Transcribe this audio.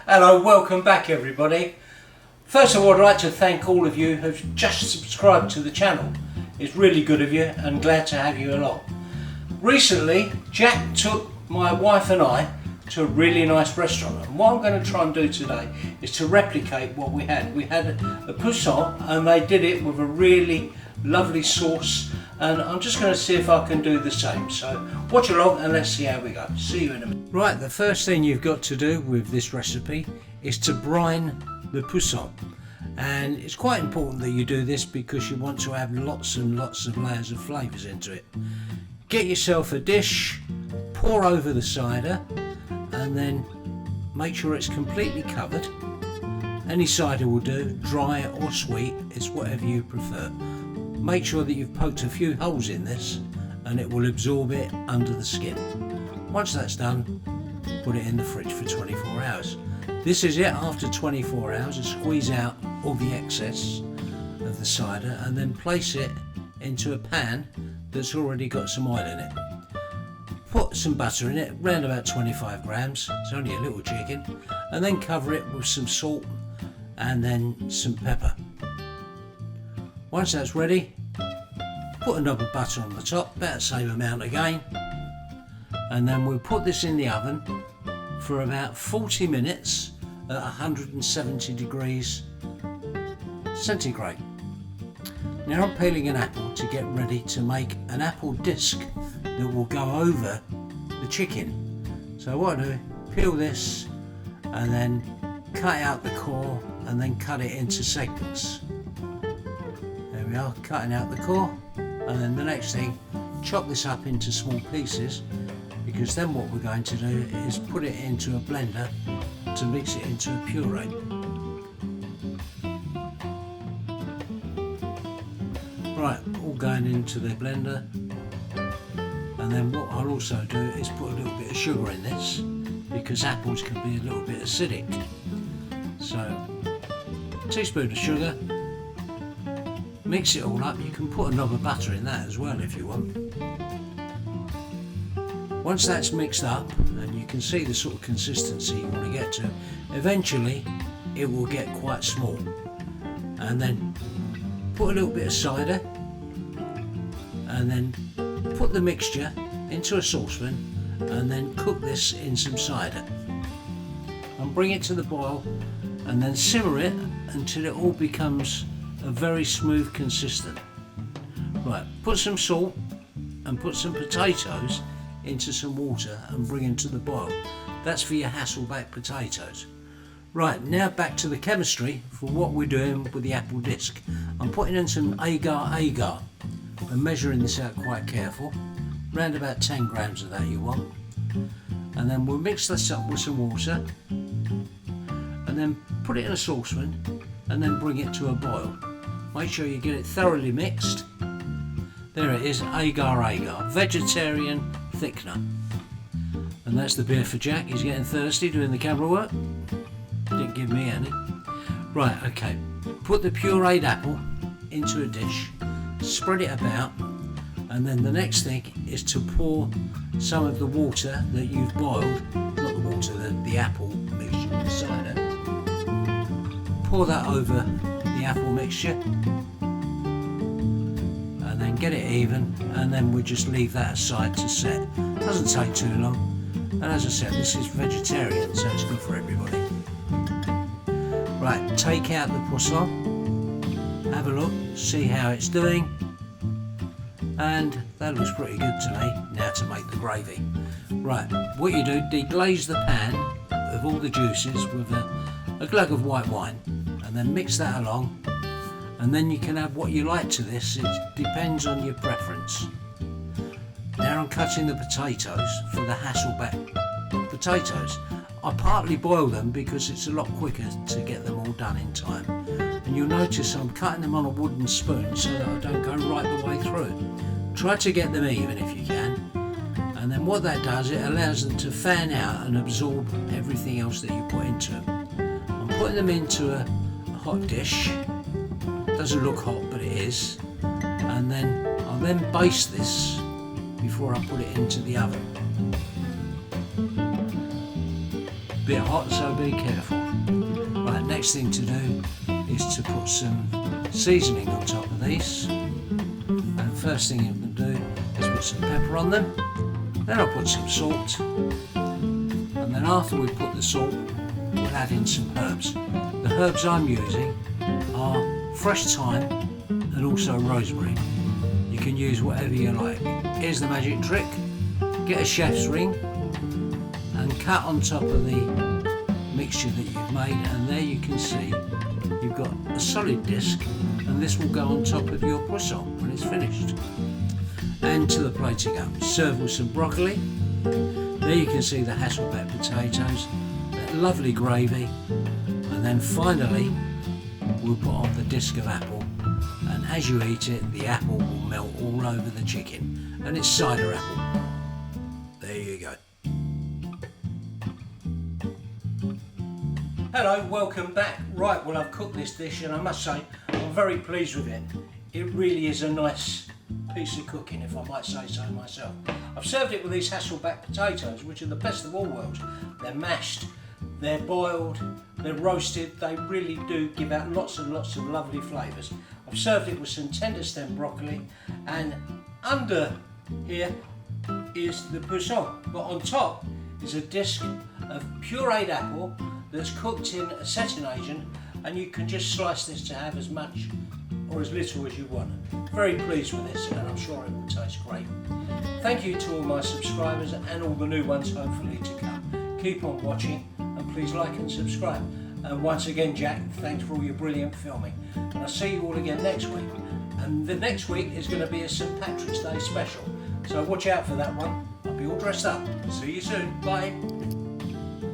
Hello, welcome back everybody. First of all, I'd like to thank all of you who've just subscribed to the channel. It's really good of you and glad to have you along. Recently, Jack took my wife and I to a really nice restaurant, and what I'm going to try and do today is to replicate what we had. We had a Poussin and they did it with a really lovely sauce, and I'm just going to see if I can do the same. So watch along and let's see how we go. See you in a minute. Right, the first thing you've got to do with this recipe is to brine the Poussin, and it's quite important that you do this because you want to have lots and lots of layers of flavours into it. Get yourself a dish, pour over the cider, and then make sure it's completely covered. Any cider will do, dry or sweet, it's whatever you prefer. Make sure that you've poked a few holes in this and it will absorb it under the skin. Once that's done, put it in the fridge for 24 hours. This is it after 24 hours, and squeeze out all the excess of the cider and then place it into a pan that's already got some oil in it. Put some butter in it, around about 25 grams, it's only a little chicken, and then cover it with some salt and then some pepper. Once that's ready, put a knob of butter on the top, about the same amount again, and then we'll put this in the oven for about 40 minutes at 170 degrees centigrade. Now I'm peeling an apple to get ready to make an apple disc that will go over the chicken. So what I do, peel this and then cut out the core and then cut it into segments. There we are, cutting out the core, and then the next thing, chop this up into small pieces, because then what we're going to do is put it into a blender to mix it into a puree. Right, all going into the blender, and then what I'll also do is put a little bit of sugar in this, because apples can be a little bit acidic. So, a teaspoon of sugar, mix it all up. You can put a knob of butter in that as well if you want. Once that's mixed up and you can see the sort of consistency you want to get to, eventually it will get quite small. And then put a little bit of cider and then put the mixture into a saucepan and then cook this in some cider. And bring it to the boil and then simmer it until it all becomes a very smooth consistent. Right, put some salt and put some potatoes into some water and bring them to the boil. That's for your Hasselback potatoes. Right, now back to the chemistry for what we're doing with the apple disc. I'm putting in some AGAR-AGAR and measuring this out quite careful. Around about 10 grams of that you want. And then we'll mix this up with some water and then put it in a saucepan and then bring it to a boil. Make sure you get it thoroughly mixed. There it is, AGAR-AGAR, vegetarian thickener. And that's the beer for Jack. He's getting thirsty doing the camera work. Didn't give me any. Right, okay. Put the pureed apple into a dish, spread it about, and then the next thing is to pour some of the water that you've boiled, not the water, the apple mixture with cider. Pour that over the apple mixture and then get it even, and then we'll just leave that aside to set. Doesn't take too long, and as I said, this is vegetarian, so it's good for everybody. Right, take out the Poussin, have a look, see how it's doing, and that looks pretty good to me. Now to make the gravy. Right, what you do, deglaze the pan of all the juices with a glug of white wine, and then mix that along, and then you can add what you like to this. It depends on your preference. Now I'm cutting the potatoes for the Hasselback potatoes. I partly boil them because it's a lot quicker to get them all done in time. And you'll notice I'm cutting them on a wooden spoon so that I don't go right the way through. Try to get them even if you can. And then what that does, it allows them to fan out and absorb everything else that you put into them. I'm putting them into a hot dish. Doesn't look hot, but it is. And then I'll then baste this before I put it into the oven. bit hot, so be careful. Right, next thing to do is to put some seasoning on top of these. And first thing you can do is put some pepper on them. Then I'll put some salt. And then after we put the salt, we'll add in some herbs. The herbs I'm using are fresh thyme and also rosemary. You can use whatever you like. Here's the magic trick. Get a chef's ring and cut on top of the mixture that you've made, and there you can see you've got a solid disc, and this will go on top of your poussin when it's finished. And to the plating up, serve with some broccoli. There you can see the Hasselback potatoes, that lovely gravy, and then finally we'll put on the disc of apple, and as you eat it the apple will melt all over the chicken, and it's cider apple. There you go. Hello, welcome back. Right, well, I've cooked this dish and I must say I'm very pleased with it. It really is a nice piece of cooking, if I might say so myself. I've served it with these Hasselback potatoes, which are the best of all worlds. They're mashed, they're boiled, they're roasted. They really do give out lots and lots of lovely flavours. I've served it with some tender stem broccoli, and under here is the poussin, but on top is a disc of pureed apple that's cooked in acetic agent, and you can just slice this to have as much or as little as you want. Very pleased with this, and I'm sure it will taste great. Thank you to all my subscribers and all the new ones hopefully to come. Keep on watching and please like and subscribe. And once again, Jack, thanks for all your brilliant filming. And I'll see you all again next week. And the next week is going to be a St. Patrick's Day special, so watch out for that one. I'll be all dressed up. See you soon. Bye.